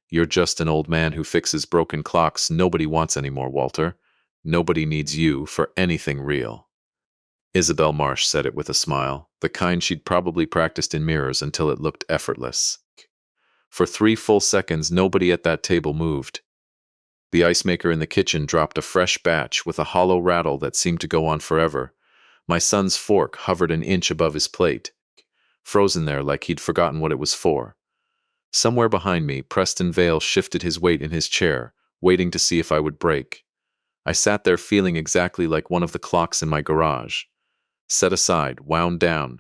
You're just an old man who fixes broken clocks nobody wants anymore, Walter. Nobody needs you for anything real. Isabel Marsh said it with a smile, the kind she'd probably practiced in mirrors until it looked effortless. For 3 full seconds, nobody at that table moved. The ice maker in the kitchen dropped a fresh batch with a hollow rattle that seemed to go on forever. My son's fork hovered an inch above his plate, frozen there like he'd forgotten what it was for. Somewhere behind me, Preston Vale shifted his weight in his chair, waiting to see if I would break. I sat there feeling exactly like one of the clocks in my garage. Set aside, wound down,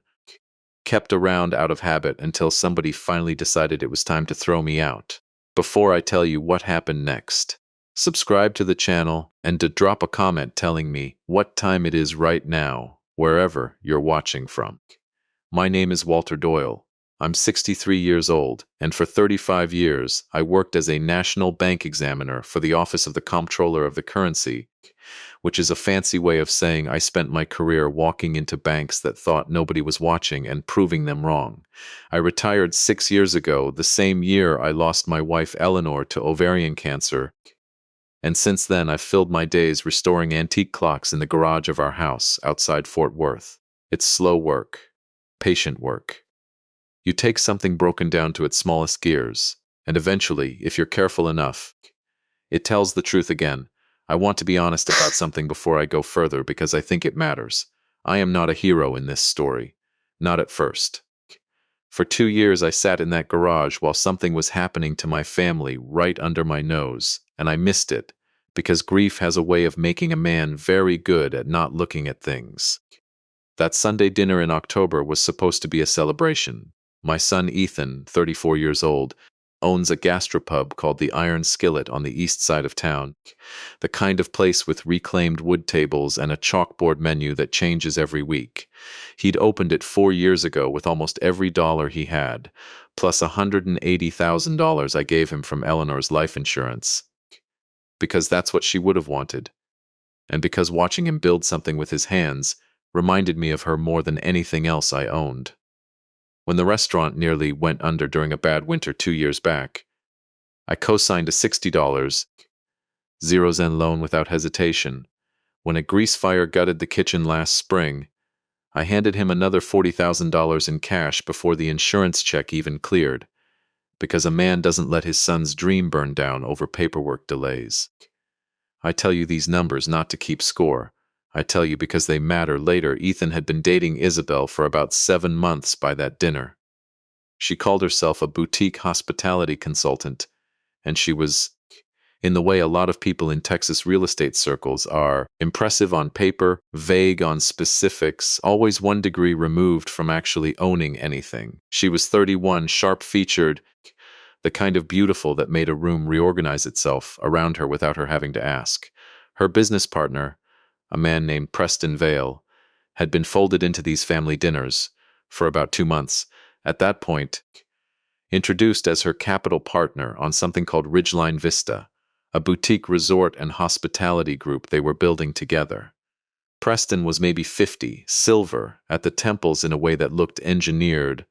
kept around out of habit until somebody finally decided it was time to throw me out. Before I tell you what happened next, subscribe to the channel and to drop a comment telling me what time it is right now, wherever you're watching from. My name is Walter Doyle. I'm 63 years old, and for 35 years, I worked as a national bank examiner for the Office of the Comptroller of the Currency, which is a fancy way of saying I spent my career walking into banks that thought nobody was watching and proving them wrong. I retired 6 years ago, the same year I lost my wife Eleanor to ovarian cancer, and since then I've filled my days restoring antique clocks in the garage of our house outside Fort Worth. It's slow work, patient work. You take something broken down to its smallest gears, and eventually, if you're careful enough, it tells the truth again. I want to be honest about something before I go further because I think it matters. I am not a hero in this story. Not at first. For 2 years I sat in that garage while something was happening to my family right under my nose, and I missed it, because grief has a way of making a man very good at not looking at things. That Sunday dinner in October was supposed to be a celebration. My son Ethan, 34 years old, owns a gastropub called the Iron Skillet on the east side of town, the kind of place with reclaimed wood tables and a chalkboard menu that changes every week. He'd opened it 4 years ago with almost every dollar he had, plus $180,000 I gave him from Eleanor's life insurance, because that's what she would have wanted, and because watching him build something with his hands reminded me of her more than anything else I owned. When the restaurant nearly went under during a bad winter 2 years back, I co-signed a $60 zero-zen loan without hesitation. When a grease fire gutted the kitchen last spring, I handed him another $40,000 in cash before the insurance check even cleared, because a man doesn't let his son's dream burn down over paperwork delays. I tell you these numbers not to keep score. I tell you because they matter later. Ethan had been dating Isabel for about 7 months by that dinner. She called herself a boutique hospitality consultant, and she was, in the way a lot of people in Texas real estate circles are, impressive on paper, vague on specifics, always 1 degree removed from actually owning anything. She was 31, sharp-featured, the kind of beautiful that made a room reorganize itself around her without her having to ask. Her business partner, a man named Preston Vale, had been folded into these family dinners for about 2 months. At that point, introduced as her capital partner on something called Ridgeline Vista, a boutique resort and hospitality group they were building together. Preston was maybe 50, silver, at the temples in a way that looked engineered,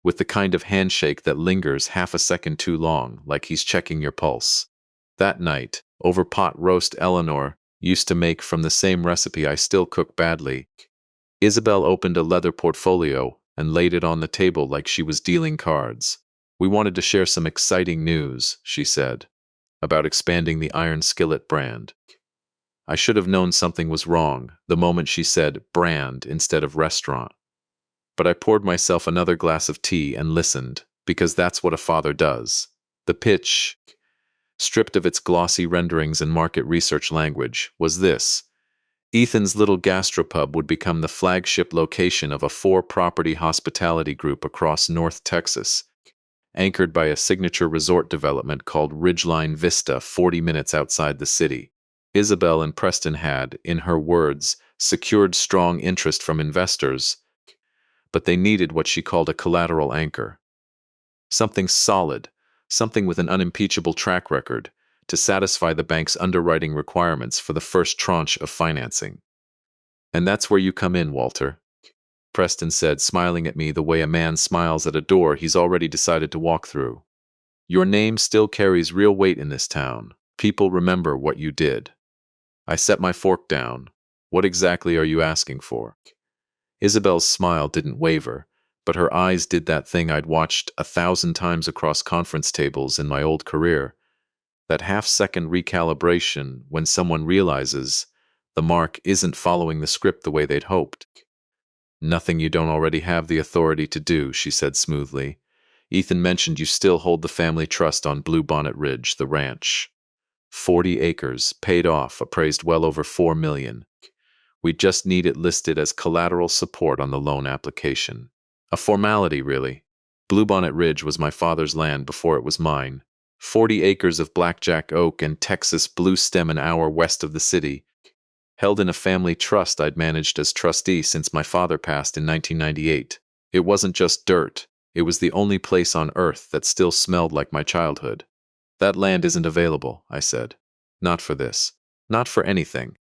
with the kind of handshake that lingers half a second too long, like he's checking your pulse. That night, over pot roast Eleanor used to make from the same recipe I still cook badly, Isabel opened a leather portfolio and laid it on the table like she was dealing cards. We wanted to share some exciting news, she said, about expanding the Iron Skillet brand. I should have known something was wrong the moment she said brand instead of restaurant. But I poured myself another glass of tea and listened, because that's what a father does. The pitch, stripped of its glossy renderings and market research language, was this. Ethan's little gastropub would become the flagship location of a 4-property hospitality group across North Texas, anchored by a signature resort development called Ridgeline Vista 40 minutes outside the city. Isabel and Preston had, in her words, secured strong interest from investors, but they needed what she called a collateral anchor. Something solid, something with an unimpeachable track record, to satisfy the bank's underwriting requirements for the first tranche of financing. And that's where you come in, Walter, Preston said, smiling at me the way a man smiles at a door he's already decided to walk through. Your name still carries real weight in this town. People remember what you did. I set my fork down. What exactly are you asking for? Isabel's smile didn't waver, but her eyes did that thing I'd watched 1,000 times across conference tables in my old career. That half-second recalibration when someone realizes the mark isn't following the script the way they'd hoped. Nothing you don't already have the authority to do, she said smoothly. Ethan mentioned you still hold the family trust on Bluebonnet Ridge, the ranch. 40 acres, paid off, appraised well over $4 million. We just need it listed as collateral support on the loan application. A formality, really. Bluebonnet Ridge was my father's land before it was mine. 40 acres of blackjack oak and Texas blue stem an hour west of the city. Held in a family trust I'd managed as trustee since my father passed in 1998. It wasn't just dirt. It was the only place on earth that still smelled like my childhood. That land isn't available, I said. Not for this. Not for anything.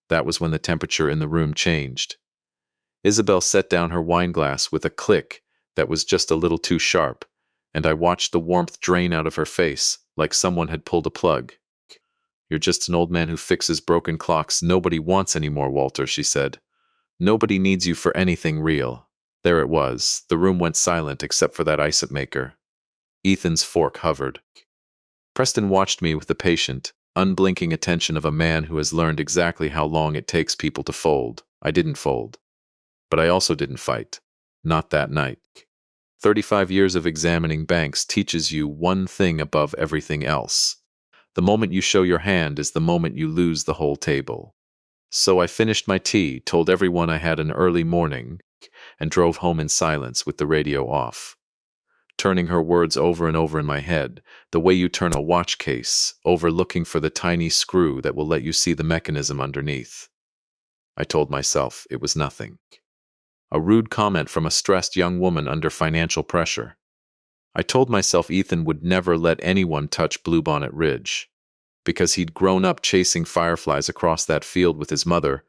That was when the temperature in the room changed. Isabel set down her wineglass with a click that was just a little too sharp, and I watched the warmth drain out of her face, like someone had pulled a plug. You're just an old man who fixes broken clocks nobody wants anymore, Walter, she said. Nobody needs you for anything real. There it was. The room went silent except for that ice maker. Ethan's fork hovered. Preston watched me with the patient, unblinking attention of a man who has learned exactly how long it takes people to fold. I didn't fold. But I also didn't fight. Not that night. 35 years of examining banks teaches you one thing above everything else. The moment you show your hand is the moment you lose the whole table. So I finished my tea, told everyone I had an early morning, and drove home in silence with the radio off. Turning her words over and over in my head, the way you turn a watch case, over looking for the tiny screw that will let you see the mechanism underneath. I told myself it was nothing. A rude comment from a stressed young woman under financial pressure. I told myself Ethan would never let anyone touch Bluebonnet Ridge, because he'd grown up chasing fireflies across that field with his mother,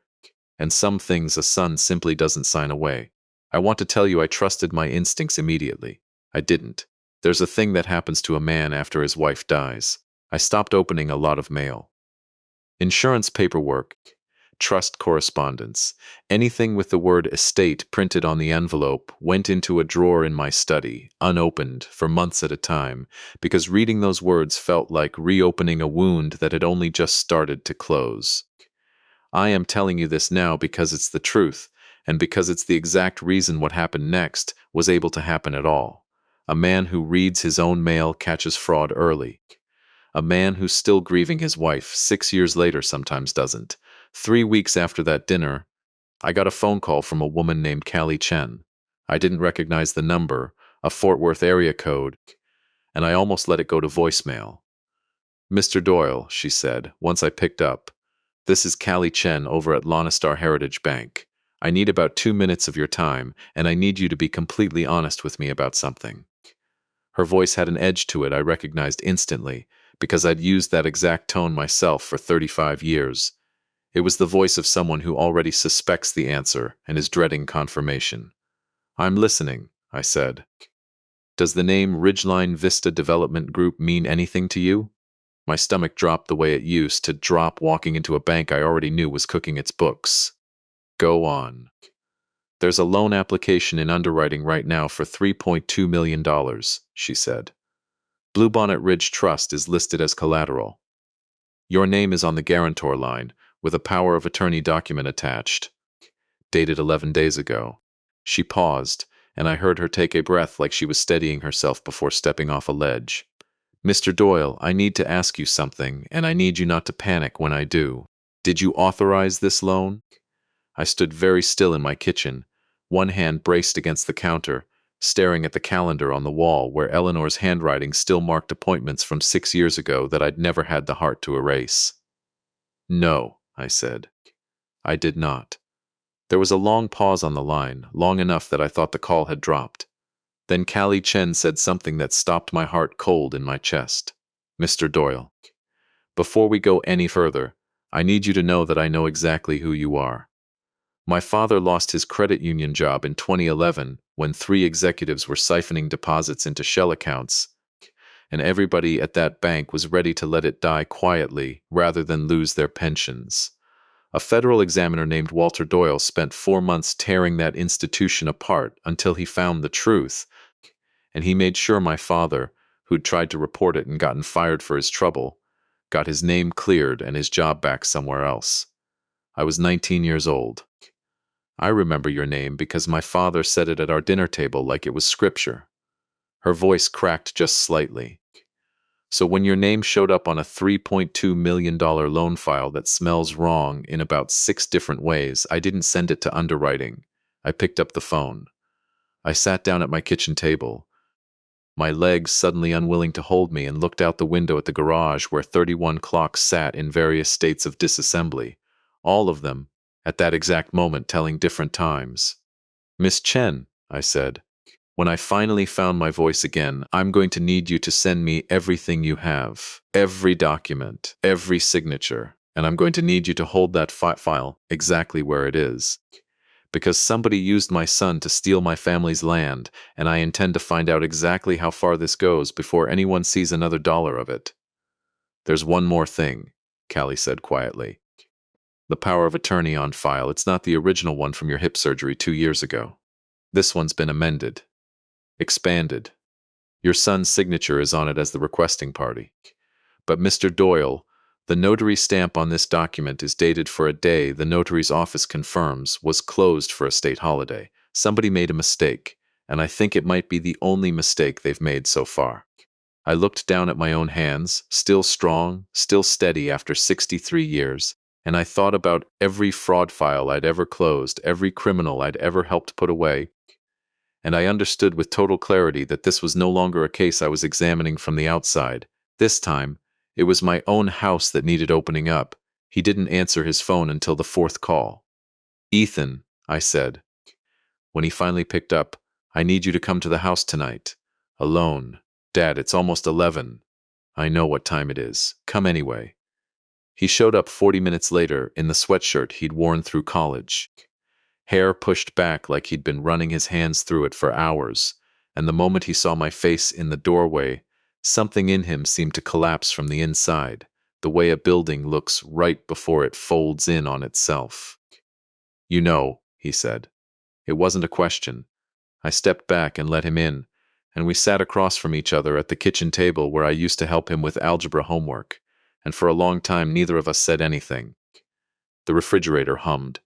and some things a son simply doesn't sign away. I want to tell you I trusted my instincts immediately. I didn't. There's a thing that happens to a man after his wife dies. I stopped opening a lot of mail. Insurance paperwork, trust correspondence, anything with the word estate printed on the envelope went into a drawer in my study, unopened, for months at a time, because reading those words felt like reopening a wound that had only just started to close. I am telling you this now because it's the truth, and because it's the exact reason what happened next was able to happen at all. A man who reads his own mail catches fraud early. A man who's still grieving his wife 6 years later sometimes doesn't. 3 weeks after that dinner, I got a phone call from a woman named Callie Chen. I didn't recognize the number, a Fort Worth area code, and I almost let it go to voicemail. Mr. Doyle, she said, once I picked up, this is Callie Chen over at Lonestar Heritage Bank. I need about 2 minutes of your time, and I need you to be completely honest with me about something. Her voice had an edge to it I recognized instantly, because I'd used that exact tone myself for 35 years. It was the voice of someone who already suspects the answer and is dreading confirmation. I'm listening, I said. Does the name Ridgeline Vista Development Group mean anything to you? My stomach dropped the way it used to drop walking into a bank I already knew was cooking its books. Go on. There's a loan application in underwriting right now for $3.2 million, she said. Bluebonnet Ridge Trust is listed as collateral. Your name is on the guarantor line, with a power of attorney document attached. Dated 11 days ago. She paused, and I heard her take a breath like she was steadying herself before stepping off a ledge. Mr. Doyle, I need to ask you something, and I need you not to panic when I do. Did you authorize this loan? I stood very still in my kitchen, one hand braced against the counter, staring at the calendar on the wall where Eleanor's handwriting still marked appointments from 6 years ago that I'd never had the heart to erase. No, I said. I did not. There was a long pause on the line, long enough that I thought the call had dropped. Then Callie Chen said something that stopped my heart cold in my chest. Mr. Doyle, before we go any further, I need you to know that I know exactly who you are. My father lost his credit union job in 2011 when 3 executives were siphoning deposits into shell accounts, and everybody at that bank was ready to let it die quietly rather than lose their pensions. A federal examiner named Walter Doyle spent 4 months tearing that institution apart until he found the truth, and he made sure my father, who'd tried to report it and gotten fired for his trouble, got his name cleared and his job back somewhere else. I was 19 years old. I remember your name because my father said it at our dinner table like it was scripture. Her voice cracked just slightly. So when your name showed up on a $3.2 million loan file that smells wrong in about 6 different ways, I didn't send it to underwriting. I picked up the phone. I sat down at my kitchen table, my legs suddenly unwilling to hold me, and looked out the window at the garage where 31 clocks sat in various states of disassembly, all of them, at that exact moment, telling different times. "Miss Chen," I said, when I finally found my voice again, "I'm going to need you to send me everything you have, every document, every signature, and I'm going to need you to hold that file exactly where it is. Because somebody used my son to steal my family's land, and I intend to find out exactly how far this goes before anyone sees another dollar of it." "There's one more thing," Callie said quietly. "The power of attorney on file. It's not the original one from your hip surgery 2 years ago. This one's been amended, expanded. Your son's signature is on it as the requesting party. But Mr. Doyle, the notary stamp on this document is dated for a day the notary's office confirms was closed for a state holiday. Somebody made a mistake, and I think it might be the only mistake they've made so far." I looked down at my own hands, still strong, still steady after 63 years, and I thought about every fraud file I'd ever closed, every criminal I'd ever helped put away, and I understood with total clarity that this was no longer a case I was examining from the outside. This time, it was my own house that needed opening up. He didn't answer his phone until the 4th call. "Ethan," I said. When he finally picked up, "I need you to come to the house tonight. Alone. Dad, it's almost 11. I know what time it is. Come anyway." He showed up 40 minutes later in the sweatshirt he'd worn through college. Hair pushed back like he'd been running his hands through it for hours, and the moment he saw my face in the doorway, something in him seemed to collapse from the inside, the way a building looks right before it folds in on itself. "You know," he said. It wasn't a question. I stepped back and let him in, and we sat across from each other at the kitchen table where I used to help him with algebra homework, and for a long time neither of us said anything. The refrigerator hummed.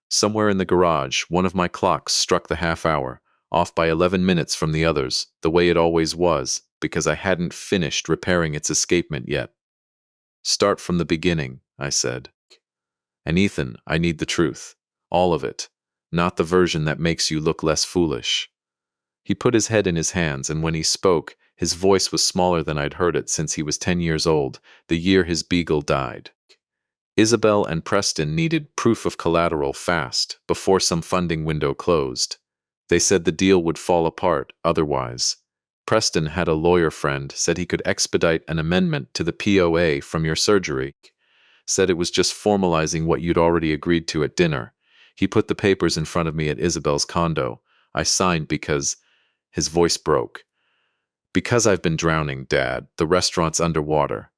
Somewhere in the garage, one of my clocks struck the half hour, off by 11 minutes from the others, the way it always was, because I hadn't finished repairing its escapement yet. "Start from the beginning," I said. "And Ethan, I need the truth. All of it. Not the version that makes you look less foolish." He put his head in his hands, and when he spoke, his voice was smaller than I'd heard it since he was 10 years old, the year his beagle died. "Isabel and Preston needed proof of collateral fast, before some funding window closed. They said the deal would fall apart otherwise. Preston had a lawyer friend, said he could expedite an amendment to the POA from your surgery. Said it was just formalizing what you'd already agreed to at dinner. He put the papers in front of me at Isabel's condo. I signed because..." His voice broke. "Because I've been drowning, Dad. The restaurant's underwater.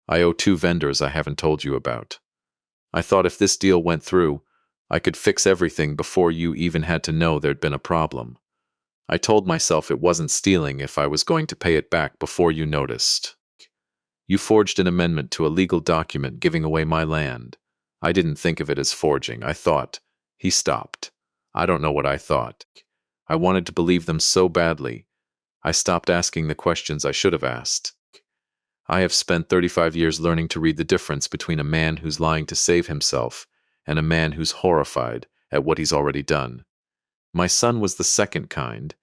I owe 2 vendors I haven't told you about. I thought if this deal went through, I could fix everything before you even had to know there'd been a problem. I told myself it wasn't stealing if I was going to pay it back before you noticed. You forged an amendment to a legal document giving away my land. I didn't think of it as forging. I thought..." He stopped. I don't know what I thought. I wanted to believe them so badly. I stopped asking the questions I should have asked. I have spent 35 years learning to read the difference between a man who's lying to save himself and a man who's horrified at what he's already done. My son was the second kind,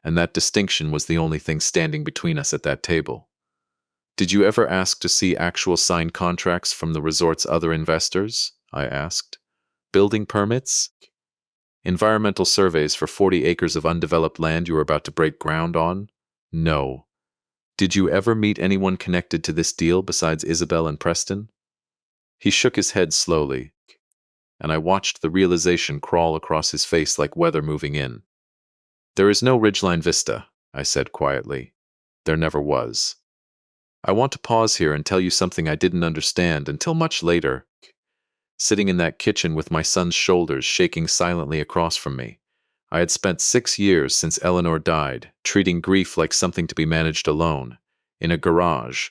and that distinction was the only thing standing between us at that table. "Did you ever ask to see actual signed contracts from the resort's other investors?" I asked. "Building permits? Environmental surveys for 40 acres of undeveloped land you were about to break ground on? No. Did you ever meet anyone connected to this deal besides Isabel and Preston?" He shook his head slowly, and I watched the realization crawl across his face like weather moving in. "There is no ridgeline vista," I said quietly. There never was. I want to pause here and tell you something I didn't understand until much later. Sitting in that kitchen with my son's shoulders shaking silently across from me, I had spent 6 years since Eleanor died, treating grief like something to be managed alone, in a garage,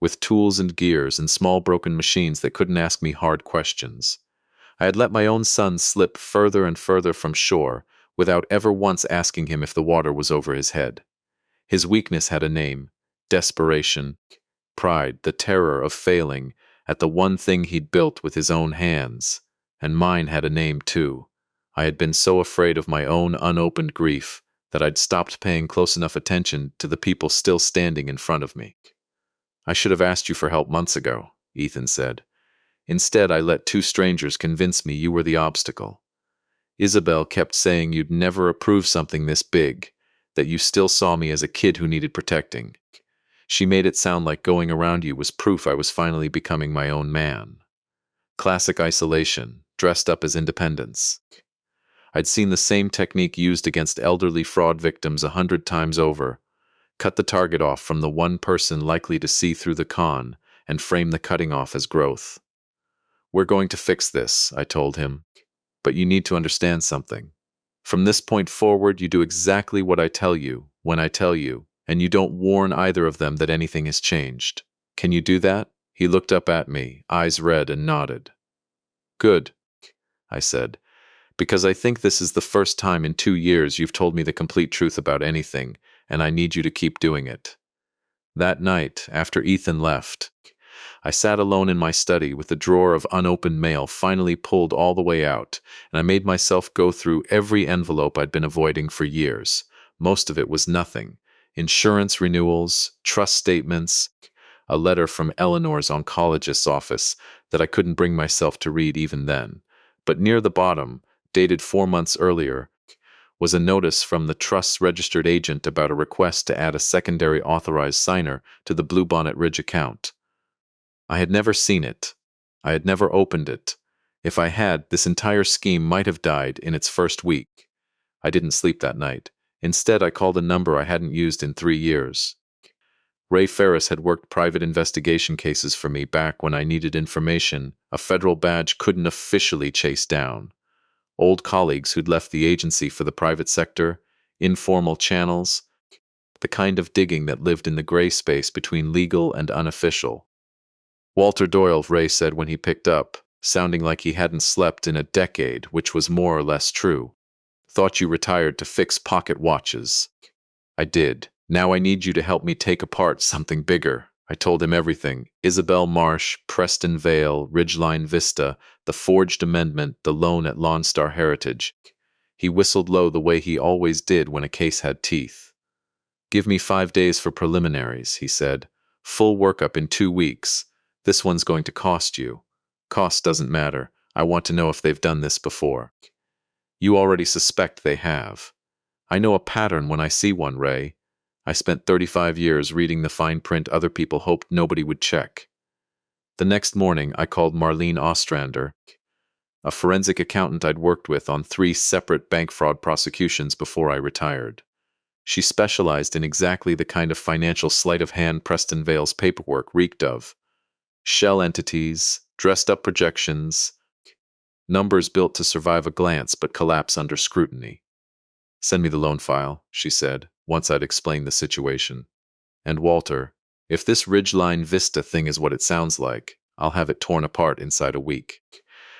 with tools and gears and small broken machines that couldn't ask me hard questions. I had let my own son slip further and further from shore without ever once asking him if the water was over his head. His weakness had a name: desperation, pride, the terror of failing at the one thing he'd built with his own hands. And mine had a name too. I had been so afraid of my own unopened grief that I'd stopped paying close enough attention to the people still standing in front of me. I should have asked you for help months ago, Ethan said. Instead, I let two strangers convince me you were the obstacle. Isabel kept saying you'd never approve something this big, that you still saw me as a kid who needed protecting. She made it sound like going around you was proof I was finally becoming my own man. Classic isolation, dressed up as independence. I'd seen the same technique used against elderly fraud victims 100 times over. Cut the target off from the one person likely to see through the con and frame the cutting off as growth. We're going to fix this, I told him. But you need to understand something. From this point forward, you do exactly what I tell you, when I tell you, and you don't warn either of them that anything has changed. Can you do that? He looked up at me, eyes red, and nodded. Good, I said, because I think this is the first time in 2 years you've told me the complete truth about anything, and I need you to keep doing it. That night, after Ethan left, I sat alone in my study with the drawer of unopened mail finally pulled all the way out, and I made myself go through every envelope I'd been avoiding for years. Most of it was nothing. Insurance renewals, trust statements, a letter from Eleanor's oncologist's office that I couldn't bring myself to read even then. But near the bottom, dated 4 months earlier, was a notice from the trust's registered agent about a request to add a secondary authorized signer to the Bluebonnet Ridge account. I had never seen it. I had never opened it. If I had, this entire scheme might have died in its first week. I didn't sleep that night. Instead, I called a number I hadn't used in 3 years. Ray Ferris had worked private investigation cases for me back when I needed information a federal badge couldn't officially chase down. Old colleagues who'd left the agency for the private sector, informal channels, the kind of digging that lived in the gray space between legal and unofficial. Walter Doyle, Ray said when he picked up, sounding like he hadn't slept in a decade, which was more or less true. Thought you retired to fix pocket watches. I did. Now I need you to help me take apart something bigger. I told him everything. Isabel Marsh, Preston Vale, Ridgeline Vista, the forged amendment, the loan at Lone Star Heritage. He whistled low the way he always did when a case had teeth. Give me 5 days for preliminaries, he said. Full workup in 2 weeks. This one's going to cost you. Cost doesn't matter. I want to know if they've done this before. You already suspect they have. I know a pattern when I see one, Ray. I spent 35 years reading the fine print other people hoped nobody would check. The next morning, I called Marlene Ostrander, a forensic accountant I'd worked with on 3 separate bank fraud prosecutions before I retired. She specialized in exactly the kind of financial sleight of hand Preston Vale's paperwork reeked of. Shell entities, dressed-up projections, numbers built to survive a glance but collapse under scrutiny. Send me the loan file, she said, once I'd explained the situation. And Walter, if this Ridgeline Vista thing is what it sounds like, I'll have it torn apart inside a week.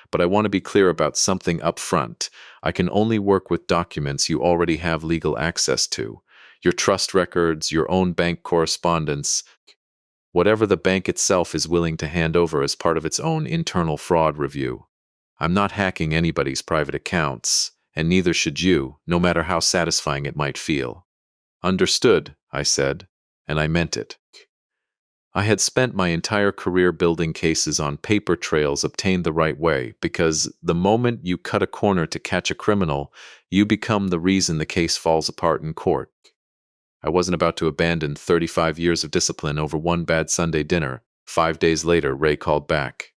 But I want to be clear about something up front. I can only work with documents you already have legal access to. Your trust records, your own bank correspondence, whatever the bank itself is willing to hand over as part of its own internal fraud review. I'm not hacking anybody's private accounts, and neither should you, no matter how satisfying it might feel. Understood, I said, and I meant it. I had spent my entire career building cases on paper trails obtained the right way, because the moment you cut a corner to catch a criminal, you become the reason the case falls apart in court. I wasn't about to abandon 35 years of discipline over one bad Sunday dinner. 5 days later, Ray called back.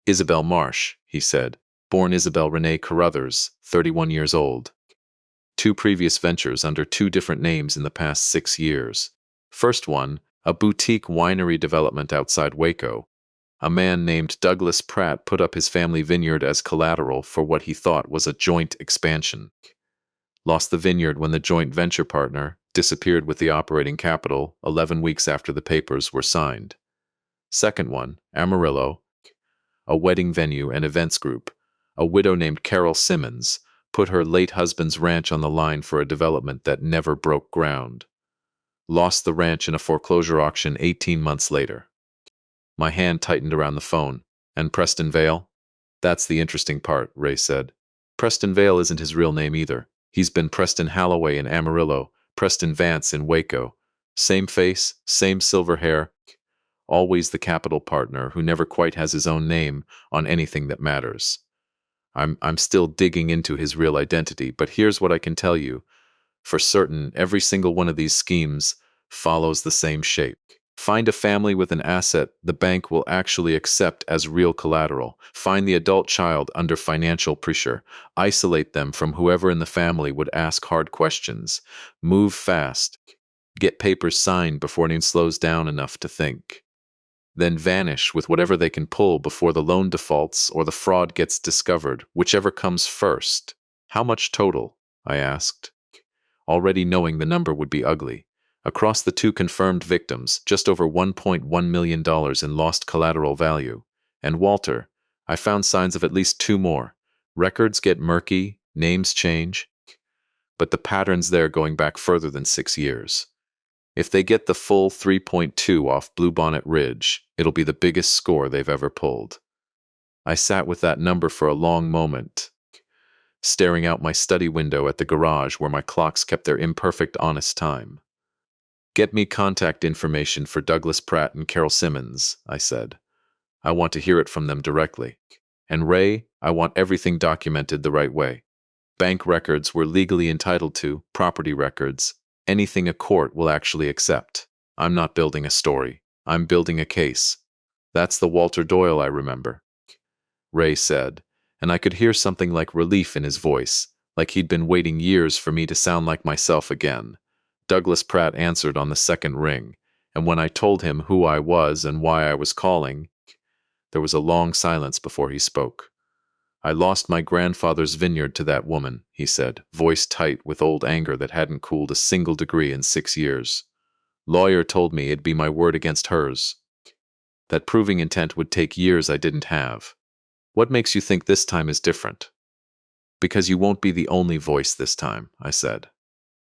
Isabel Marsh, he said, born Isabel Renee Carruthers, 31 years old. 2 previous ventures under 2 different names in the past 6 years. First one, a boutique winery development outside Waco. A man named Douglas Pratt put up his family vineyard as collateral for what he thought was a joint expansion. Lost the vineyard when the joint venture partner disappeared with the operating capital 11 weeks after the papers were signed. Second one, Amarillo, a wedding venue and events group. A widow named Carol Simmons put her late husband's ranch on the line for a development that never broke ground. Lost the ranch in a foreclosure auction 18 months later. My hand tightened around the phone. And Preston Vale? That's the interesting part, Ray said. Preston Vale isn't his real name either. He's been Preston Halloway in Amarillo, Preston Vance in Waco. Same face, same silver hair. Always the capital partner who never quite has his own name on anything that matters. I'm still digging into his real identity, but here's what I can tell you. For certain, every single one of these schemes follows the same shape. Find a family with an asset the bank will actually accept as real collateral. Find the adult child under financial pressure. Isolate them from whoever in the family would ask hard questions. Move fast. Get papers signed before anyone slows down enough to think. Then vanish with whatever they can pull before the loan defaults or the fraud gets discovered, whichever comes first. How much total? I asked, already knowing the number would be ugly. Across the two confirmed victims, just over $1.1 million in lost collateral value. And Walter, I found signs of at least two more. Records get murky, names change, but the pattern's there going back further than 6 years. If they get the full 3.2 off Bluebonnet Ridge, it'll be the biggest score they've ever pulled. I sat with that number for a long moment, staring out my study window at the garage where my clocks kept their imperfect honest time. Get me contact information for Douglas Pratt and Carol Simmons, I said. I want to hear it from them directly. And Ray, I want everything documented the right way. Bank records we're legally entitled to, property records, anything a court will actually accept. I'm not building a story. I'm building a case. That's the Walter Doyle I remember, Ray said, and I could hear something like relief in his voice, like he'd been waiting years for me to sound like myself again. Douglas Pratt answered on the second ring, and when I told him who I was and why I was calling, there was a long silence before he spoke. I lost my grandfather's vineyard to that woman, he said, voice tight with old anger that hadn't cooled a single degree in 6 years. Lawyer told me it'd be my word against hers. That proving intent would take years I didn't have. What makes you think this time is different? Because you won't be the only voice this time, I said.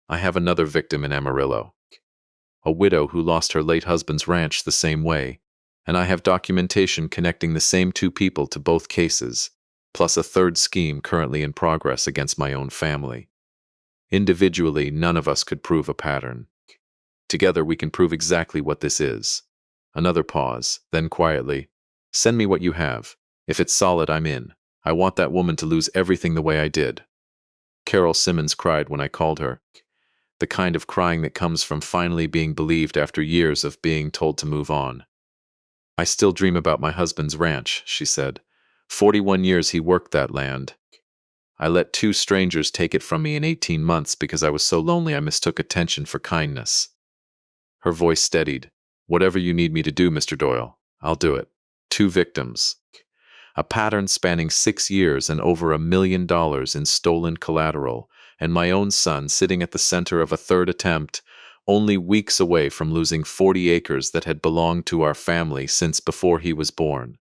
I have another victim in Amarillo, a widow who lost her late husband's ranch the same way, and I have documentation connecting the same two people to both cases, plus a third scheme currently in progress against my own family. Individually, none of us could prove a pattern. Together, we can prove exactly what this is. Another pause, then quietly, send me what you have. If it's solid, I'm in. I want that woman to lose everything the way I did. Carol Simmons cried when I called her. The kind of crying that comes from finally being believed after years of being told to move on. I still dream about my husband's ranch, she said. 41 years he worked that land. I let 2 strangers take it from me in 18 months because I was so lonely I mistook attention for kindness. Her voice steadied. Whatever you need me to do, Mr. Doyle, I'll do it. 2 victims. A pattern spanning 6 years and over $1 million in stolen collateral, and my own son sitting at the center of a third attempt, only weeks away from losing 40 acres that had belonged to our family since before he was born.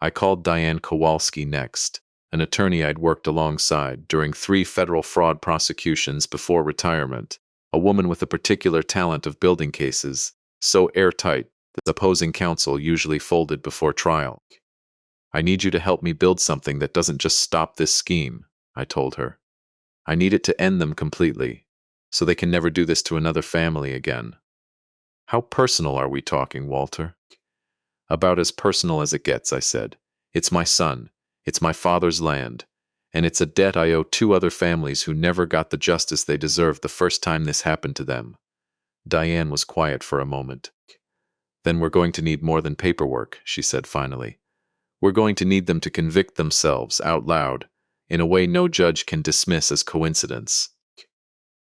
I called Diane Kowalski next, an attorney I'd worked alongside during 3 federal fraud prosecutions before retirement, a woman with a particular talent of building cases, so airtight that the opposing counsel usually folded before trial. I need you to help me build something that doesn't just stop this scheme, I told her. I need it to end them completely, so they can never do this to another family again. How personal are we talking, Walter? About as personal as it gets, I said. It's my son, it's my father's land, and it's a debt I owe 2 other families who never got the justice they deserved the first time this happened to them. Diane was quiet for a moment. Then we're going to need more than paperwork, she said finally. We're going to need them to convict themselves out loud, in a way no judge can dismiss as coincidence.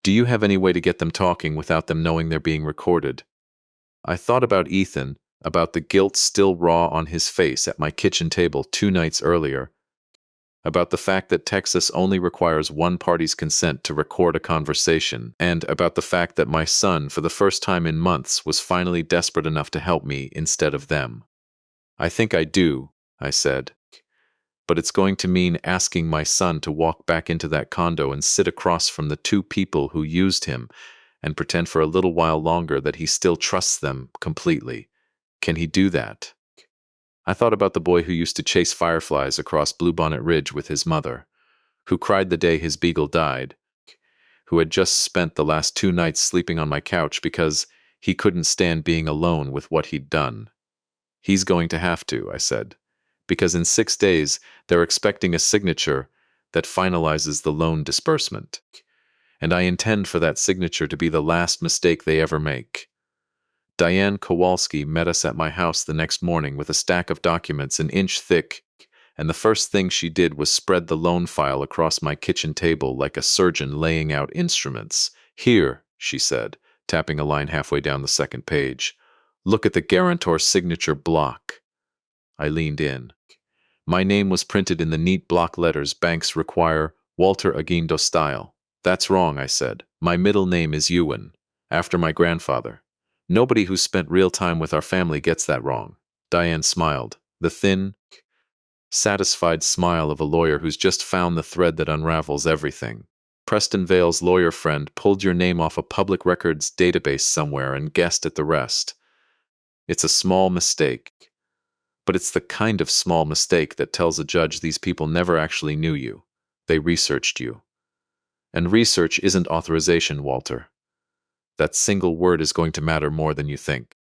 Do you have any way to get them talking without them knowing they're being recorded? I thought about Ethan, about the guilt still raw on his face at my kitchen table 2 nights earlier, about the fact that Texas only requires one party's consent to record a conversation, and about the fact that my son, for the first time in months, was finally desperate enough to help me instead of them. I think I do, I said. But it's going to mean asking my son to walk back into that condo and sit across from the two people who used him and pretend for a little while longer that he still trusts them completely. Can he do that? I thought about the boy who used to chase fireflies across Bluebonnet Ridge with his mother, who cried the day his beagle died, who had just spent the last 2 nights sleeping on my couch because he couldn't stand being alone with what he'd done. He's going to have to, I said, because in 6 days they're expecting a signature that finalizes the loan disbursement, and I intend for that signature to be the last mistake they ever make. Diane Kowalski met us at my house the next morning with a stack of documents an inch thick, and the first thing she did was spread the loan file across my kitchen table like a surgeon laying out instruments. Here, she said, tapping a line halfway down the second page. Look at the guarantor signature block. I leaned in. My name was printed in the neat block letters banks require, Walter Aguindo style. That's wrong, I said. My middle name is Ewan, after my grandfather. Nobody who's spent real time with our family gets that wrong. Diane smiled, the thin, satisfied smile of a lawyer who's just found the thread that unravels everything. Preston Vale's lawyer friend pulled your name off a public records database somewhere and guessed at the rest. It's a small mistake, but it's the kind of small mistake that tells a judge these people never actually knew you. They researched you. And research isn't authorization, Walter. That single word is going to matter more than you think.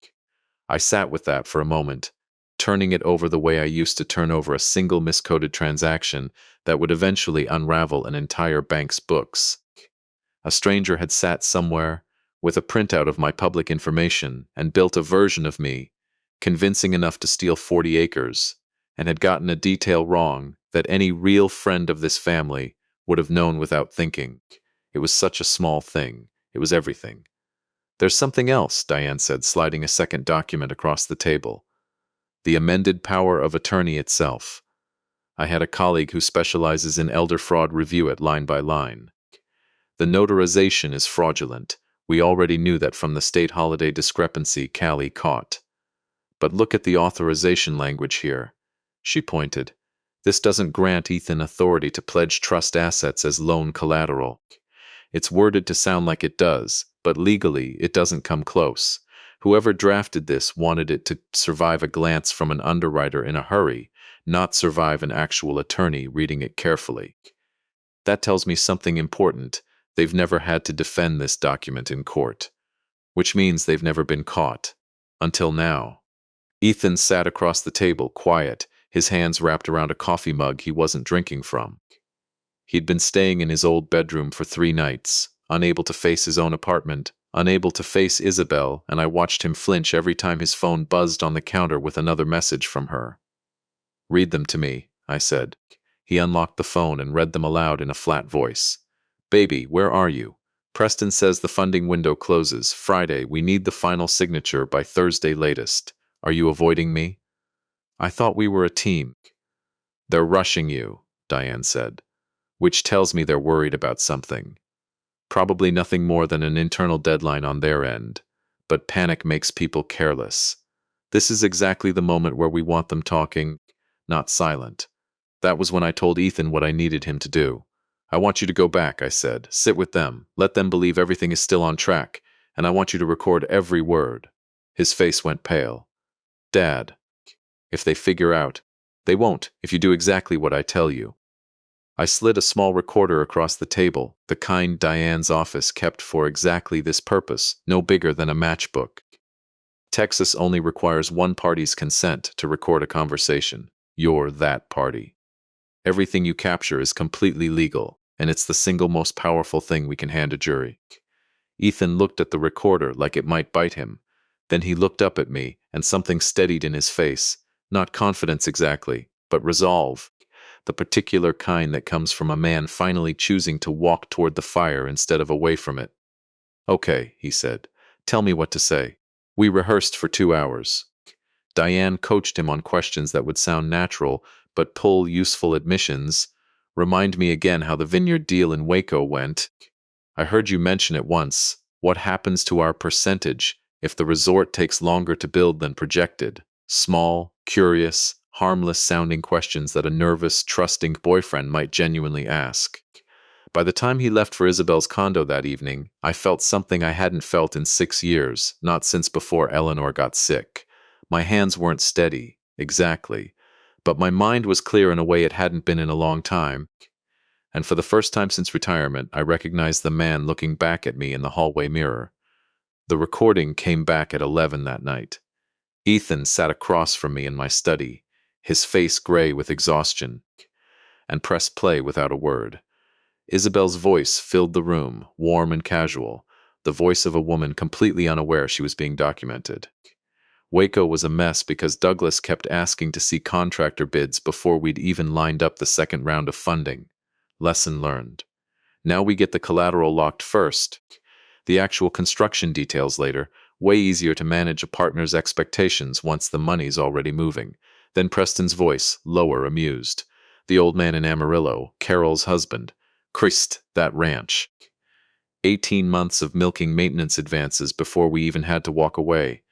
I sat with that for a moment, turning it over the way I used to turn over a single miscoded transaction that would eventually unravel an entire bank's books. A stranger had sat somewhere with a printout of my public information and built a version of me, convincing enough to steal 40 acres, and had gotten a detail wrong that any real friend of this family would have known without thinking. It was such a small thing. It was everything. There's something else, Diane said, sliding a second document across the table. The amended power of attorney itself. I had a colleague who specializes in elder fraud. Review it line by line. The notarization is fraudulent. We already knew that from the state holiday discrepancy Callie caught. But look at the authorization language here. She pointed. This doesn't grant Ethan authority to pledge trust assets as loan collateral. It's worded to sound like it does, but legally it doesn't come close. Whoever drafted this wanted it to survive a glance from an underwriter in a hurry, not survive an actual attorney reading it carefully. That tells me something important. They've never had to defend this document in court, which means they've never been caught. Until now. Ethan sat across the table, quiet, his hands wrapped around a coffee mug he wasn't drinking from. He'd been staying in his old bedroom for 3 nights, unable to face his own apartment, unable to face Isabel, and I watched him flinch every time his phone buzzed on the counter with another message from her. Read them to me, I said. He unlocked the phone and read them aloud in a flat voice. Baby, where are you? Preston says the funding window closes Friday. We need the final signature by Thursday latest. Are you avoiding me? I thought we were a team. They're rushing you, Diane said, which tells me they're worried about something. Probably nothing more than an internal deadline on their end, but panic makes people careless. This is exactly the moment where we want them talking, not silent. That was when I told Ethan what I needed him to do. I want you to go back, I said. Sit with them. Let them believe everything is still on track, and I want you to record every word. His face went pale. Dad, if they figure out, they won't if you do exactly what I tell you. I slid a small recorder across the table, the kind Diane's office kept for exactly this purpose, no bigger than a matchbook. Texas only requires one party's consent to record a conversation. You're that party. Everything you capture is completely legal, and it's the single most powerful thing we can hand a jury. Ethan looked at the recorder like it might bite him. Then he looked up at me, and something steadied in his face. Not confidence exactly, but resolve. The particular kind that comes from a man finally choosing to walk toward the fire instead of away from it. Okay, he said. Tell me what to say. We rehearsed for 2 hours. Diane coached him on questions that would sound natural but pull useful admissions. Remind me again how the vineyard deal in Waco went. I heard you mention it once. What happens to our percentage if the resort takes longer to build than projected? Small, curious, harmless sounding questions that a nervous, trusting boyfriend might genuinely ask. By the time he left for Isabel's condo that evening, I felt something I hadn't felt in 6 years, not since before Eleanor got sick. My hands weren't steady, exactly, but my mind was clear in a way it hadn't been in a long time. And for the first time since retirement, I recognized the man looking back at me in the hallway mirror. The recording came back at 11 that night. Ethan sat across from me in my study, his face gray with exhaustion, and pressed play without a word. Isabel's voice filled the room, warm and casual, the voice of a woman completely unaware she was being documented. Waco was a mess because Douglas kept asking to see contractor bids before we'd even lined up the second round of funding. Lesson learned. Now we get the collateral locked first. The actual construction details later. Way easier to manage a partner's expectations once the money's already moving. Then Preston's voice, lower, amused. The old man in Amarillo, Carol's husband. Christ, that ranch. 18 months of milking maintenance advances before we even had to walk away.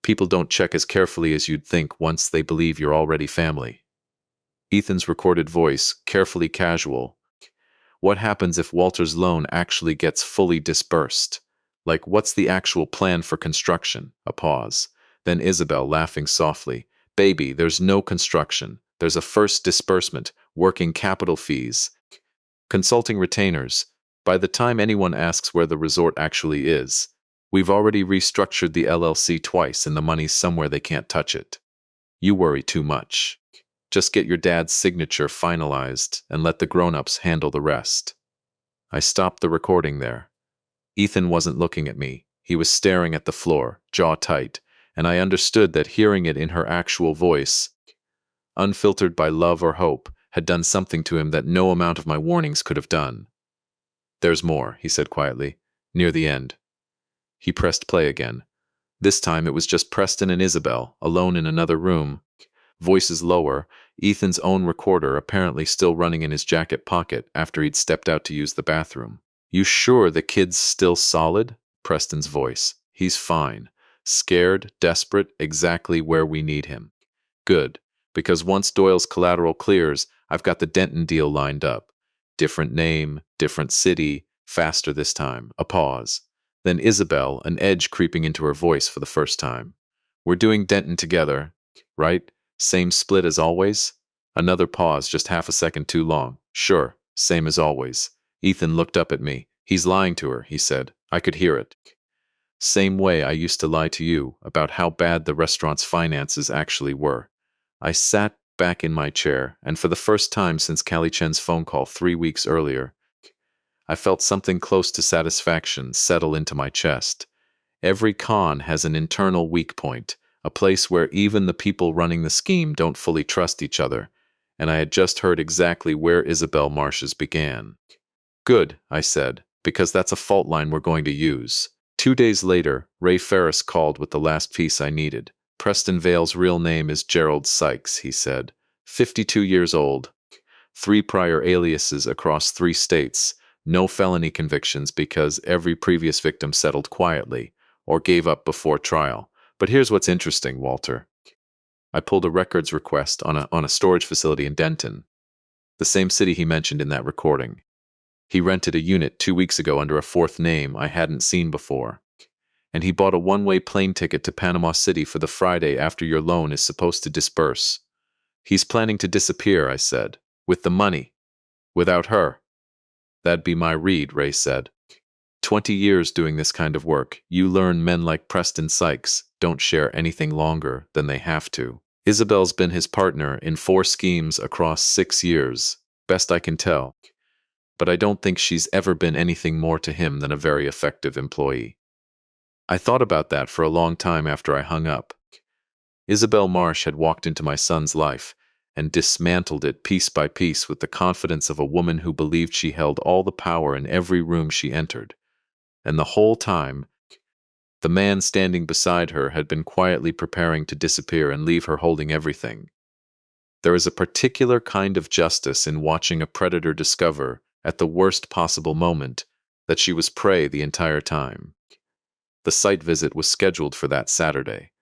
People don't check as carefully as you'd think once they believe you're already family. Ethan's recorded voice, carefully casual. What happens if Walter's loan actually gets fully disbursed? Like, what's the actual plan for construction? A pause. Then Isabel, laughing softly. Baby, there's no construction. There's a first disbursement, working capital fees, consulting retainers. By the time anyone asks where the resort actually is, we've already restructured the LLC twice and the money's somewhere they can't touch it. You worry too much. Just get your dad's signature finalized and let the grown-ups handle the rest. I stopped the recording there. Ethan wasn't looking at me. He was staring at the floor, jaw tight, and I understood that hearing it in her actual voice, unfiltered by love or hope, had done something to him that no amount of my warnings could have done. There's more, he said quietly, near the end. He pressed play again. This time it was just Preston and Isabel, alone in another room. Voices lower, Ethan's own recorder apparently still running in his jacket pocket after he'd stepped out to use the bathroom. You sure the kid's still solid? Preston's voice. He's fine. Scared, desperate, exactly where we need him. Good, because once Doyle's collateral clears, I've got the Denton deal lined up. Different name, different city, faster this time. A pause. Then Isabel, an edge creeping into her voice for the first time. We're doing Denton together, right? Same split as always? Another pause, just half a second too long. Sure, same as always. Ethan looked up at me. He's lying to her, he said. I could hear it. Same way I used to lie to you about how bad the restaurant's finances actually were. I sat back in my chair, and for the first time since Callie Chen's phone call 3 weeks earlier, I felt something close to satisfaction settle into my chest. Every con has an internal weak point, a place where even the people running the scheme don't fully trust each other, and I had just heard exactly where Isabel Marsh's began. Good, I said, because that's a fault line we're going to use. 2 days later, Ray Ferris called with the last piece I needed. Preston Vale's real name is Gerald Sykes, he said. 52 years old. 3 prior aliases across 3 states. No felony convictions because every previous victim settled quietly or gave up before trial. But here's what's interesting, Walter. I pulled a records request on a storage facility in Denton, the same city he mentioned in that recording. He rented a unit 2 weeks ago under a 4th name I hadn't seen before. And he bought a one-way plane ticket to Panama City for the Friday after your loan is supposed to disburse. He's planning to disappear, I said. With the money. Without her. That'd be my read, Ray said. 20 years doing this kind of work, you learn men like Preston Sykes don't share anything longer than they have to. Isabel's been his partner in 4 schemes across 6 years, best I can tell. But I don't think she's ever been anything more to him than a very effective employee. I thought about that for a long time after I hung up. Isabel Marsh had walked into my son's life and dismantled it piece by piece with the confidence of a woman who believed she held all the power in every room she entered. And the whole time, The man standing beside her had been quietly preparing to disappear and leave her holding everything. There is a particular kind of justice in watching a predator discover, at the worst possible moment, that she was prey the entire time. The site visit was scheduled for that Saturday.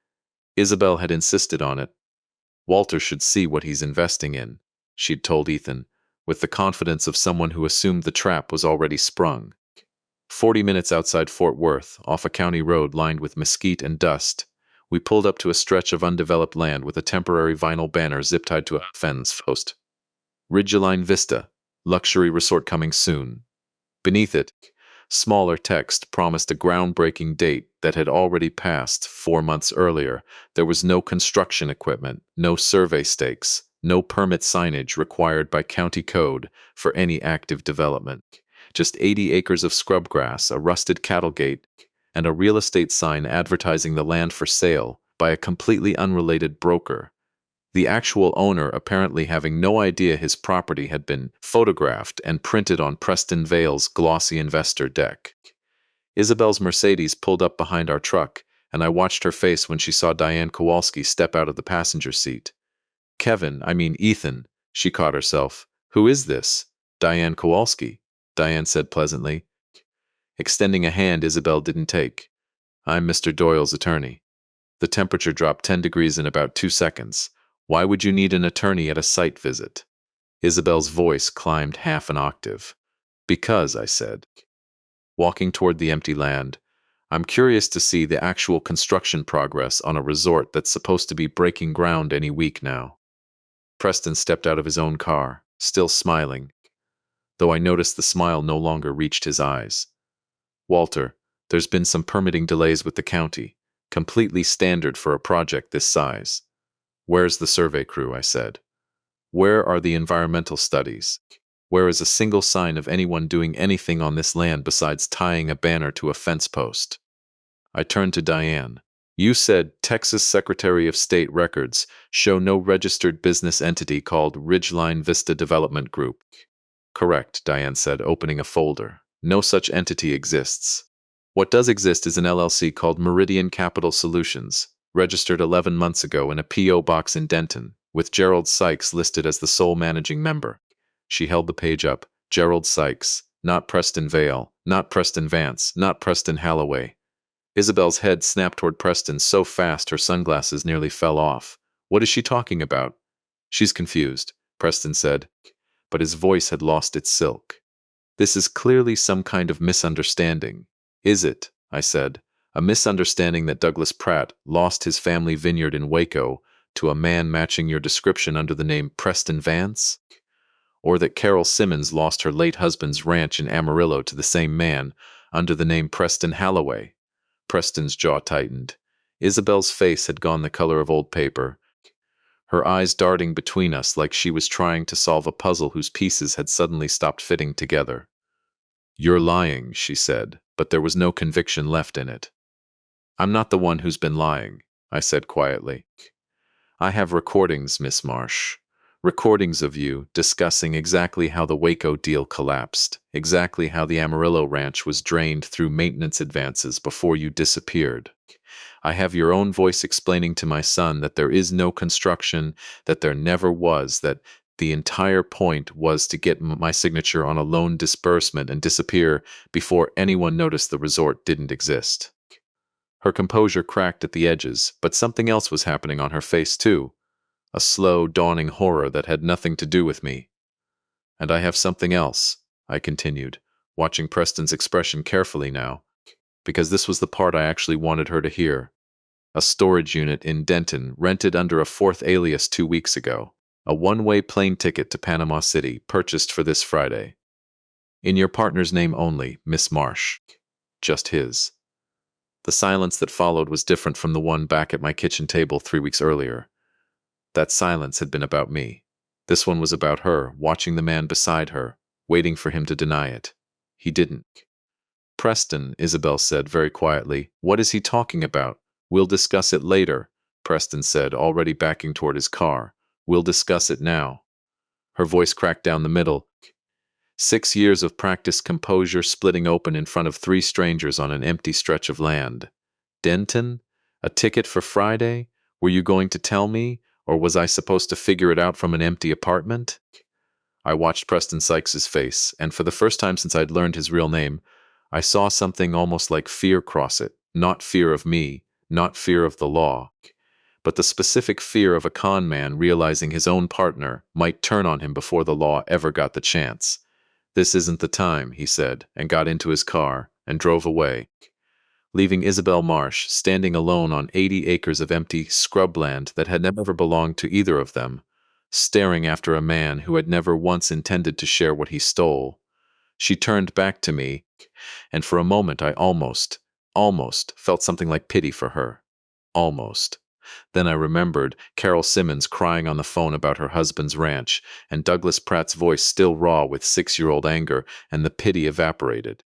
Isabel had insisted on it. Walter should see what he's investing in, she'd told Ethan, with the confidence of someone who assumed the trap was already sprung. 40 minutes outside Fort Worth, off a county road lined with mesquite and dust, we pulled up to a stretch of undeveloped land with a temporary vinyl banner zip-tied to a fence post. Ridgeline Vista, luxury resort coming soon. Beneath it, smaller text promised a groundbreaking date that had already passed 4 months earlier. There was no construction equipment, no survey stakes, no permit signage required by county code for any active development. Just 80 acres of scrubgrass, a rusted cattle gate, and a real estate sign advertising the land for sale by a completely unrelated broker. The actual owner apparently having no idea his property had been photographed and printed on Preston Vale's glossy investor deck. Isabel's Mercedes pulled up behind our truck, and I watched her face when she saw Diane Kowalski step out of the passenger seat. Ethan, she caught herself. Who is this? Diane Kowalski, Diane said pleasantly. Extending a hand Isabel didn't take. I'm Mr. Doyle's attorney. The temperature dropped 10 degrees in about 2 seconds. Why would you need an attorney at a site visit? Isabel's voice climbed half an octave. Because, I said. Walking toward the empty land, I'm curious to see the actual construction progress on a resort that's supposed to be breaking ground any week now. Preston stepped out of his own car, still smiling, though I noticed the smile no longer reached his eyes. Walter, there's been some permitting delays with the county, completely standard for a project this size. Where's the survey crew, I said. Where are the environmental studies? Where is a single sign of anyone doing anything on this land besides tying a banner to a fence post? I turned to Diane. You said Texas Secretary of State records show no registered business entity called Ridgeline Vista Development Group. Correct, Diane said, opening a folder. No such entity exists. What does exist is an LLC called Meridian Capital Solutions, registered 11 months ago in a P.O. box in Denton, with Gerald Sykes listed as the sole managing member. She held the page up. Gerald Sykes, not Preston Vale, not Preston Vance, not Preston Halloway. Isabel's head snapped toward Preston so fast her sunglasses nearly fell off. What is she talking about? She's confused, Preston said, but his voice had lost its silk. This is clearly some kind of misunderstanding. Is it? I said. A misunderstanding that Douglas Pratt lost his family vineyard in Waco to a man matching your description under the name Preston Vance? Or that Carol Simmons lost her late husband's ranch in Amarillo to the same man under the name Preston Halloway? Preston's jaw tightened. Isabel's face had gone the color of old paper, her eyes darting between us like she was trying to solve a puzzle whose pieces had suddenly stopped fitting together. You're lying, she said, but there was no conviction left in it. I'm not the one who's been lying, I said quietly. I have recordings, Miss Marsh. Recordings of you discussing exactly how the Waco deal collapsed, exactly how the Amarillo ranch was drained through maintenance advances before you disappeared. I have your own voice explaining to my son that there is no construction, that there never was, that the entire point was to get my signature on a loan disbursement and disappear before anyone noticed the resort didn't exist. Her composure cracked at the edges, but something else was happening on her face too. A slow, dawning horror that had nothing to do with me. And I have something else, I continued, watching Preston's expression carefully now, because this was the part I actually wanted her to hear. A storage unit in Denton, rented under a fourth alias 2 weeks ago. A one-way plane ticket to Panama City, purchased for this Friday. In your partner's name only, Miss Marsh. Just his. The silence that followed was different from the one back at my kitchen table 3 weeks earlier. That silence had been about me. This one was about her, watching the man beside her, waiting for him to deny it. He didn't. Preston, Isabel said very quietly. What is he talking about? We'll discuss it later, Preston said, already backing toward his car. We'll discuss it now. Her voice cracked down the middle. 6 years of practiced composure splitting open in front of 3 strangers on an empty stretch of land. Denton? A ticket for Friday? Were you going to tell me, or was I supposed to figure it out from an empty apartment? I watched Preston Sykes's face, and for the first time since I'd learned his real name, I saw something almost like fear cross it. Not fear of me, not fear of the law, but the specific fear of a con man realizing his own partner might turn on him before the law ever got the chance. "This isn't the time," he said, and got into his car and drove away, leaving Isabel Marsh standing alone on 80 acres of empty scrubland that had never belonged to either of them, staring after a man who had never once intended to share what he stole. She turned back to me, and for a moment I almost felt something like pity for her. Almost. Then I remembered Carol Simmons crying on the phone about her husband's ranch, and Douglas Pratt's voice still raw with 6-year-old anger, and the pity evaporated.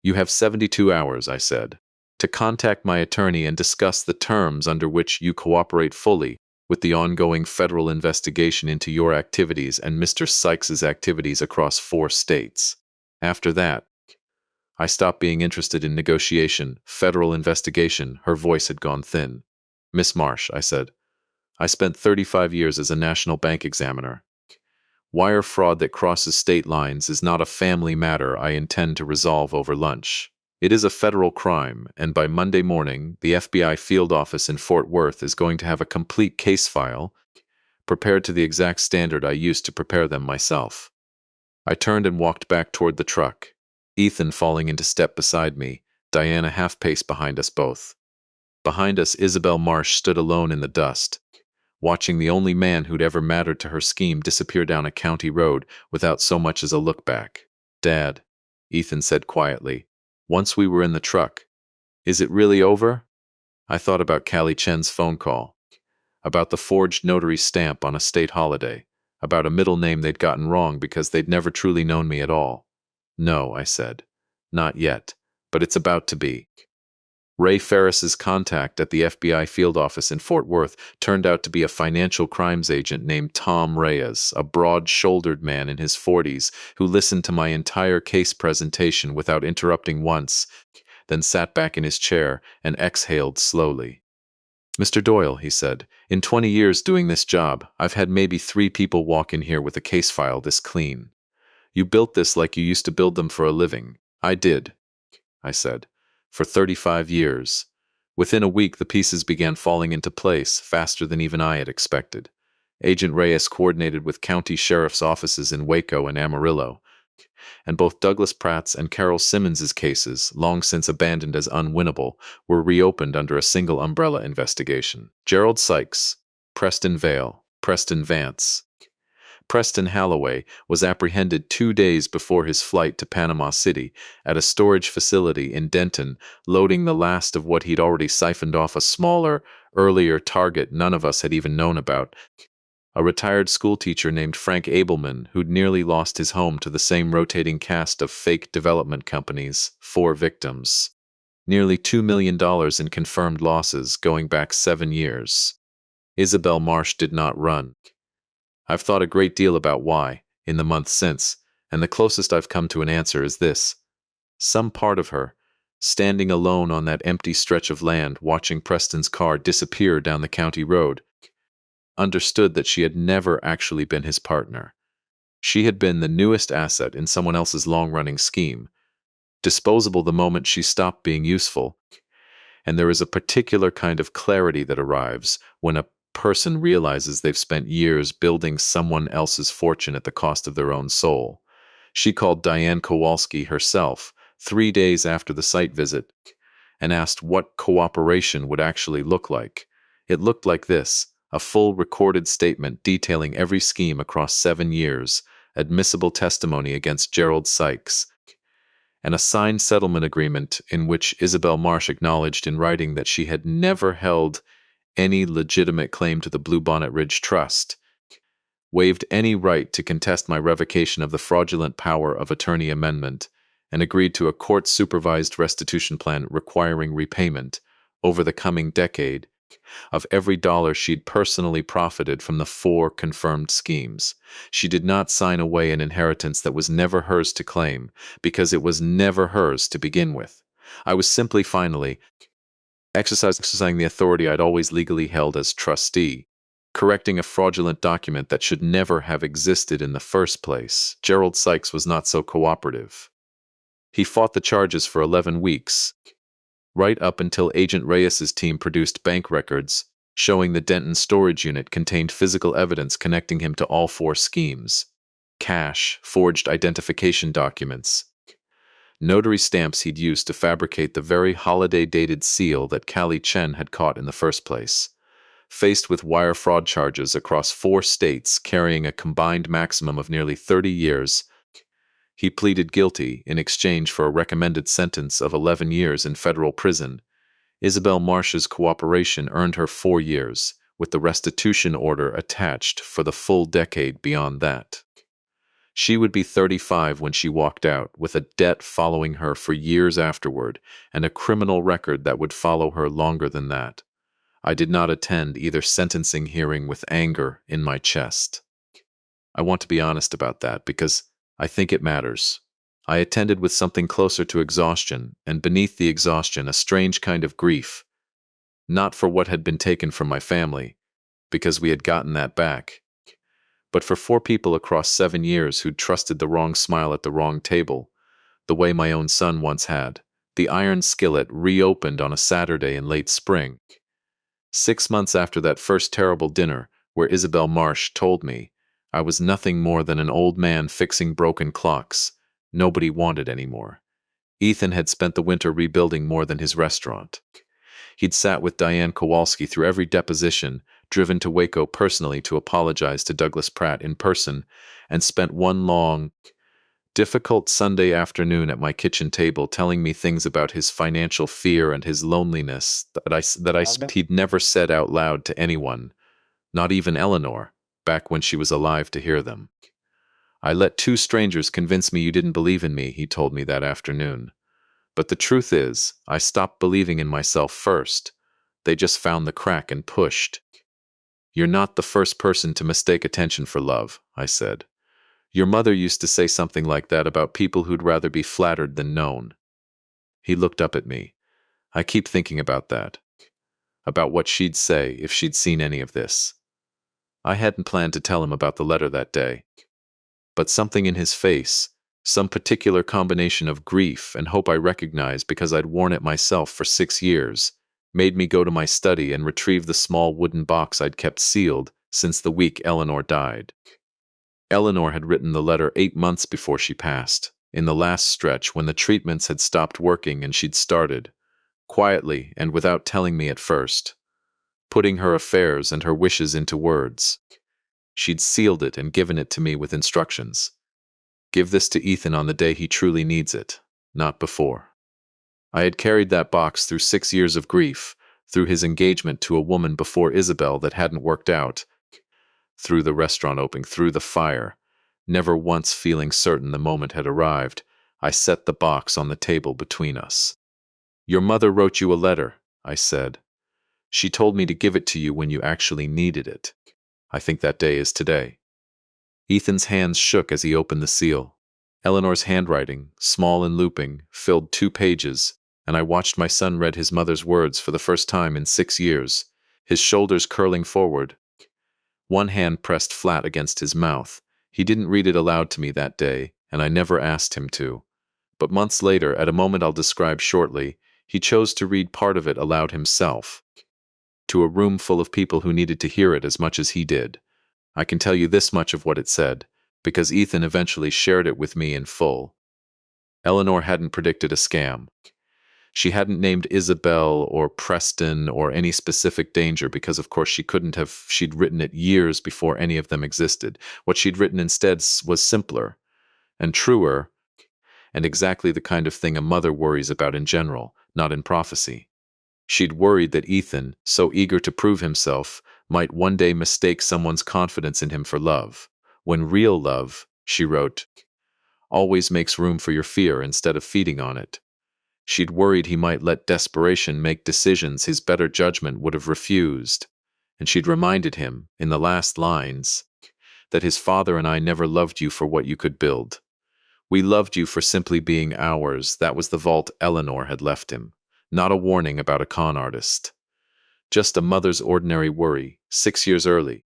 "You have 72 hours," I said, "to contact my attorney and discuss the terms under which you cooperate fully with the ongoing federal investigation into your activities and Mr. Sykes's activities across 4 states. After that—" I stopped being interested in negotiation, federal investigation. Her voice had gone thin. "Miss Marsh," I said, "I spent 35 years as a national bank examiner. Wire fraud that crosses state lines is not a family matter I intend to resolve over lunch. It is a federal crime, and by Monday morning, the FBI field office in Fort Worth is going to have a complete case file prepared to the exact standard I used to prepare them myself." I turned and walked back toward the truck, Ethan falling into step beside me, Diana half-pace behind us both. Behind us, Isabel Marsh stood alone in the dust, watching the only man who'd ever mattered to her scheme disappear down a county road without so much as a look back. "Dad," Ethan said quietly, once we were in the truck, "is it really over?" I thought about Callie Chen's phone call, about the forged notary stamp on a state holiday, about a middle name they'd gotten wrong because they'd never truly known me at all. "No," I said, "not yet, but it's about to be." Ray Ferris's contact at the FBI field office in Fort Worth turned out to be a financial crimes agent named Tom Reyes, a broad-shouldered man in his 40s who listened to my entire case presentation without interrupting once, then sat back in his chair and exhaled slowly. "Mr. Doyle," he said, "in 20 years doing this job, I've had maybe 3 people walk in here with a case file this clean. You built this like you used to build them for a living." "I did," I said, "for 35 years. Within a week, the pieces began falling into place faster than even I had expected. Agent Reyes coordinated with county sheriff's offices in Waco and Amarillo, and both Douglas Pratt's and Carol Simmons's cases, long since abandoned as unwinnable, were reopened under a single umbrella investigation. Gerald Sykes, Preston Vale, Preston Vance, Preston Halloway was apprehended 2 days before his flight to Panama City at a storage facility in Denton, loading the last of what he'd already siphoned off a smaller, earlier target none of us had even known about, a retired schoolteacher named Frank Abelman who'd nearly lost his home to the same rotating cast of fake development companies, 4 victims. Nearly $2 million in confirmed losses going back 7 years. Isabel Marsh did not run. I've thought a great deal about why, in the months since, and the closest I've come to an answer is this. Some part of her, standing alone on that empty stretch of land watching Preston's car disappear down the county road, understood that she had never actually been his partner. She had been the newest asset in someone else's long-running scheme, disposable the moment she stopped being useful, and there is a particular kind of clarity that arrives when a person realizes they've spent years building someone else's fortune at the cost of their own soul. She called Diane Kowalski herself 3 days after the site visit and asked what cooperation would actually look like. It looked like this: a full recorded statement detailing every scheme across 7 years, admissible testimony against Gerald Sykes, and a signed settlement agreement in which Isabel Marsh acknowledged in writing that she had never held any legitimate claim to the Bluebonnet Ridge Trust, waived any right to contest my revocation of the fraudulent power of attorney amendment, and agreed to a court-supervised restitution plan requiring repayment, over the coming decade, of every dollar she'd personally profited from the 4 confirmed schemes. She did not sign away an inheritance that was never hers to claim, because it was never hers to begin with. I was simply finally exercising the authority I'd always legally held as trustee, correcting a fraudulent document that should never have existed in the first place. Gerald Sykes was not so cooperative. He fought the charges for 11 weeks, right up until Agent Reyes's team produced bank records showing the Denton storage unit contained physical evidence connecting him to all 4 schemes: cash, forged identification documents, notary stamps he'd used to fabricate the very holiday-dated seal that Callie Chen had caught in the first place. Faced with wire fraud charges across 4 states carrying a combined maximum of nearly 30 years, he pleaded guilty in exchange for a recommended sentence of 11 years in federal prison. Isabel Marsh's cooperation earned her 4 years, with the restitution order attached for the full decade beyond that. She would be 35 when she walked out, with a debt following her for years afterward, and a criminal record that would follow her longer than that. I did not attend either sentencing hearing with anger in my chest. I want to be honest about that because I think it matters. I attended with something closer to exhaustion, and beneath the exhaustion a strange kind of grief. Not for what had been taken from my family, because we had gotten that back, but for 4 people across 7 years who'd trusted the wrong smile at the wrong table, the way my own son once had. The iron skillet reopened on a Saturday in late spring, 6 months after that first terrible dinner where Isabel Marsh told me I was nothing more than an old man fixing broken clocks nobody wanted anymore. Ethan had spent the winter rebuilding more than his restaurant. He'd sat with Diane Kowalski through every deposition, driven to Waco personally to apologize to Douglas Pratt in person, and spent one long, difficult Sunday afternoon at my kitchen table telling me things about his financial fear and his loneliness that he'd never said out loud to anyone, not even Eleanor, back when she was alive to hear them. I let 2 strangers convince me you didn't believe in me, he told me that afternoon. But the truth is, I stopped believing in myself first. They just found the crack and pushed. You're not the first person to mistake attention for love, I said. Your mother used to say something like that about people who'd rather be flattered than known. He looked up at me. I keep thinking about that. About what she'd say if she'd seen any of this. I hadn't planned to tell him about the letter that day. But something in his face, some particular combination of grief and hope I recognized because I'd worn it myself for 6 years, made me go to my study and retrieve the small wooden box I'd kept sealed since the week Eleanor died. Eleanor had written the letter 8 months before she passed, in the last stretch when the treatments had stopped working and she'd started, quietly and without telling me at first, putting her affairs and her wishes into words. She'd sealed it and given it to me with instructions. Give this to Ethan on the day he truly needs it, not before. I had carried that box through 6 years of grief, through his engagement to a woman before Isabel that hadn't worked out, through the restaurant opening, through the fire, never once feeling certain the moment had arrived. I set the box on the table between us. Your mother wrote you a letter, I said. She told me to give it to you when you actually needed it. I think that day is today. Ethan's hands shook as he opened the seal. Eleanor's handwriting, small and looping, filled 2 pages, and I watched my son read his mother's words for the first time in 6 years, his shoulders curling forward, one hand pressed flat against his mouth. He didn't read it aloud to me that day, and I never asked him to. But months later, at a moment I'll describe shortly, he chose to read part of it aloud himself, to a room full of people who needed to hear it as much as he did. I can tell you this much of what it said, because Ethan eventually shared it with me in full. Eleanor hadn't predicted a scam. She hadn't named Isabel or Preston or any specific danger because of course she couldn't have. She'd written it years before any of them existed. What she'd written instead was simpler and truer and exactly the kind of thing a mother worries about in general, not in prophecy. She'd worried that Ethan, so eager to prove himself, might one day mistake someone's confidence in him for love, when real love, she wrote, always makes room for your fear instead of feeding on it. She'd worried he might let desperation make decisions his better judgment would have refused, and she'd reminded him, in the last lines, that his father and I never loved you for what you could build. We loved you for simply being ours. That was the vault Eleanor had left him. Not a warning about a con artist. Just a mother's ordinary worry, 6 years early,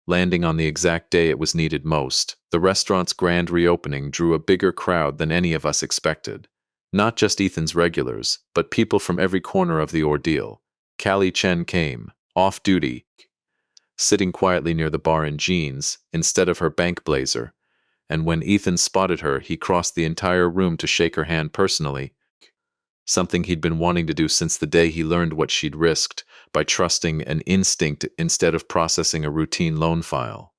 landing on the exact day it was needed most. The restaurant's grand reopening drew a bigger crowd than any of us expected. Not just Ethan's regulars, but people from every corner of the ordeal. Callie Chen came, off duty, sitting quietly near the bar in jeans, instead of her bank blazer, and when Ethan spotted her, he crossed the entire room to shake her hand personally, something he'd been wanting to do since the day he learned what she'd risked by trusting an instinct instead of processing a routine loan file.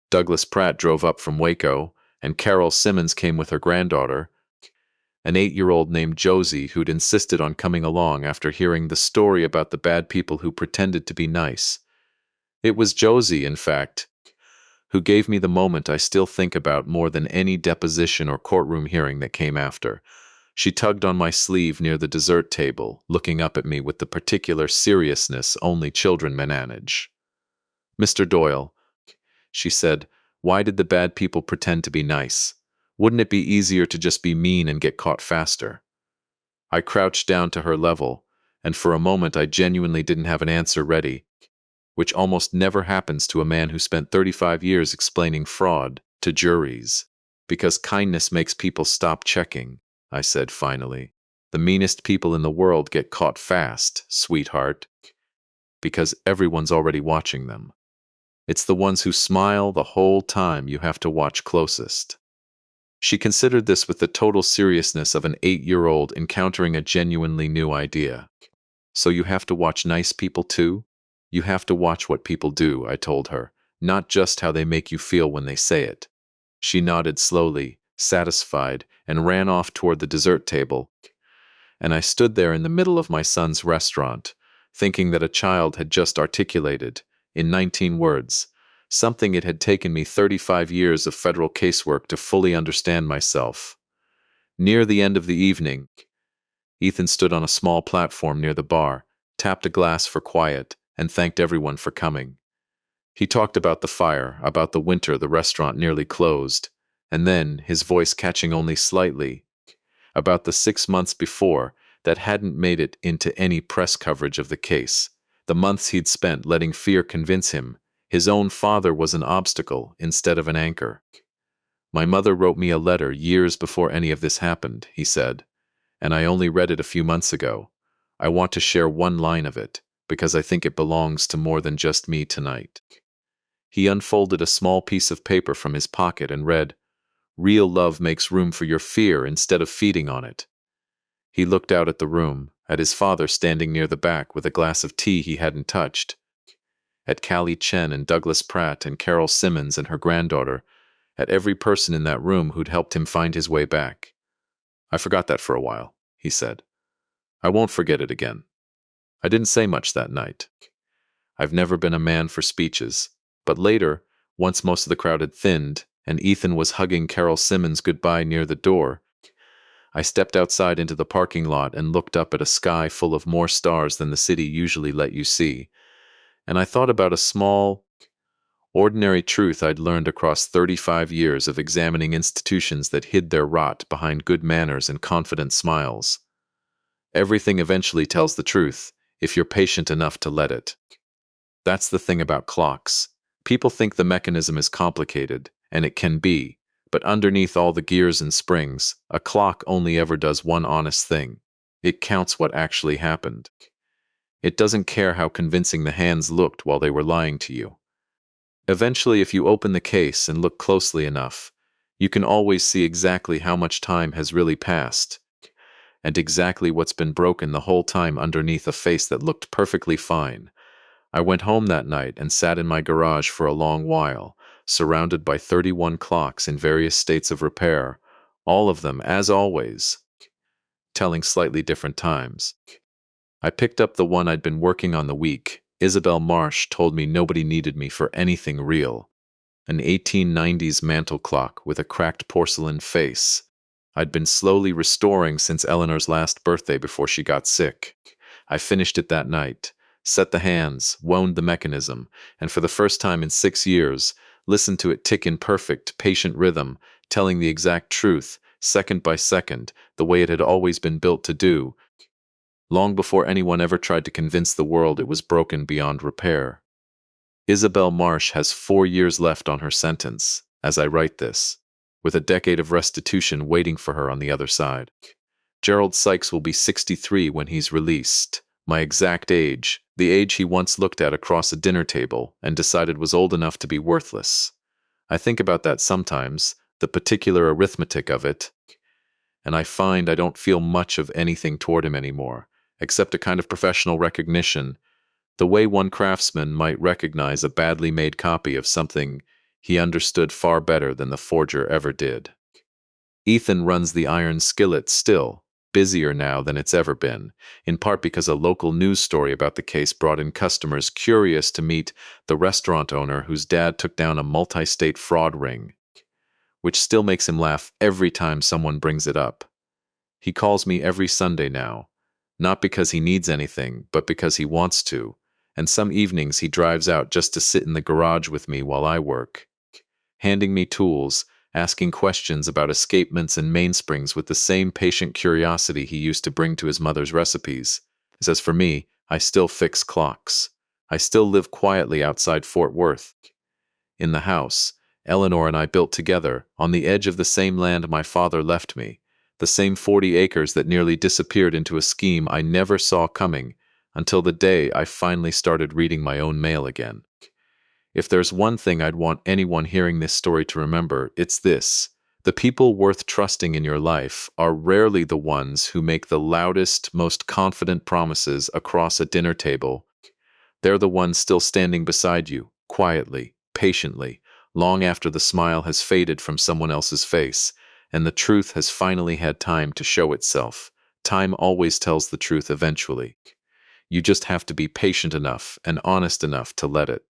Douglas Pratt drove up from Waco, and Carol Simmons came with her granddaughter, an 8-year-old named Josie who'd insisted on coming along after hearing the story about the bad people who pretended to be nice. It was Josie, in fact, who gave me the moment I still think about more than any deposition or courtroom hearing that came after. She tugged on my sleeve near the dessert table, looking up at me with the particular seriousness only children manage. "Mr. Doyle," she said, "why did the bad people pretend to be nice? Wouldn't it be easier to just be mean and get caught faster?" I crouched down to her level, and for a moment I genuinely didn't have an answer ready, which almost never happens to a man who spent 35 years explaining fraud to juries. "Because kindness makes people stop checking," I said finally. "The meanest people in the world get caught fast, sweetheart, because everyone's already watching them. It's the ones who smile the whole time you have to watch closest." She considered this with the total seriousness of an 8-year-old encountering a genuinely new idea. "So you have to watch nice people too? You have to watch what people do," I told her, "not just how they make you feel when they say it." She nodded slowly, satisfied, and ran off toward the dessert table, and I stood there in the middle of my son's restaurant, thinking that a child had just articulated, in 19 words, something it had taken me 35 years of federal casework to fully understand myself. Near the end of the evening, Ethan stood on a small platform near the bar, tapped a glass for quiet, and thanked everyone for coming. He talked about the fire, about the winter the restaurant nearly closed, and then, his voice catching only slightly, about the 6 months before that hadn't made it into any press coverage of the case, the months he'd spent letting fear convince him his own father was an obstacle instead of an anchor. "My mother wrote me a letter years before any of this happened," he said, "and I only read it a few months ago. I want to share one line of it, because I think it belongs to more than just me tonight." He unfolded a small piece of paper from his pocket and read, "Real love makes room for your fear instead of feeding on it." He looked out at the room, at his father standing near the back with a glass of tea he hadn't touched, at Callie Chen and Douglas Pratt and Carol Simmons and her granddaughter, at every person in that room who'd helped him find his way back. "I forgot that for a while," he said. "I won't forget it again." I didn't say much that night. I've never been a man for speeches, but later, once most of the crowd had thinned, and Ethan was hugging Carol Simmons goodbye near the door, I stepped outside into the parking lot and looked up at a sky full of more stars than the city usually let you see, and I thought about a small, ordinary truth I'd learned across 35 years of examining institutions that hid their rot behind good manners and confident smiles. Everything eventually tells the truth, if you're patient enough to let it. That's the thing about clocks. People think the mechanism is complicated, and it can be, but underneath all the gears and springs, a clock only ever does one honest thing. It counts what actually happened. It doesn't care how convincing the hands looked while they were lying to you. Eventually, if you open the case and look closely enough, you can always see exactly how much time has really passed, and exactly what's been broken the whole time underneath a face that looked perfectly fine. I went home that night and sat in my garage for a long while, surrounded by 31 clocks in various states of repair, all of them, as always, telling slightly different times. I picked up the one I'd been working on the week. Isabel Marsh told me nobody needed me for anything real. An 1890s mantel clock with a cracked porcelain face. I'd been slowly restoring since Eleanor's last birthday before she got sick. I finished it that night, set the hands, wound the mechanism, and for the first time in 6 years, listened to it tick in perfect, patient rhythm, telling the exact truth, second by second, the way it had always been built to do. long before anyone ever tried to convince the world it was broken beyond repair. Isabel Marsh has 4 years left on her sentence, as I write this, with a decade of restitution waiting for her on the other side. Gerald Sykes will be 63 when he's released, my exact age, the age he once looked at across a dinner table and decided was old enough to be worthless. I think about that sometimes, the particular arithmetic of it, and I find I don't feel much of anything toward him anymore, except a kind of professional recognition, the way one craftsman might recognize a badly made copy of something he understood far better than the forger ever did. Ethan runs the Iron Skillet still, busier now than it's ever been, in part because a local news story about the case brought in customers curious to meet the restaurant owner whose dad took down a multi-state fraud ring, which still makes him laugh every time someone brings it up. He calls me every Sunday now, not because he needs anything, but because he wants to, and some evenings he drives out just to sit in the garage with me while I work, handing me tools, asking questions about escapements and mainsprings with the same patient curiosity he used to bring to his mother's recipes. As for me, I still fix clocks. I still live quietly outside Fort Worth. In the house, Eleanor and I built together, on the edge of the same land my father left me, the same 40 acres that nearly disappeared into a scheme I never saw coming, until the day I finally started reading my own mail again. If there's one thing I'd want anyone hearing this story to remember, it's this. The people worth trusting in your life are rarely the ones who make the loudest, most confident promises across a dinner table. They're the ones still standing beside you, quietly, patiently, long after the smile has faded from someone else's face, and the truth has finally had time to show itself. Time always tells the truth eventually. You just have to be patient enough and honest enough to let it.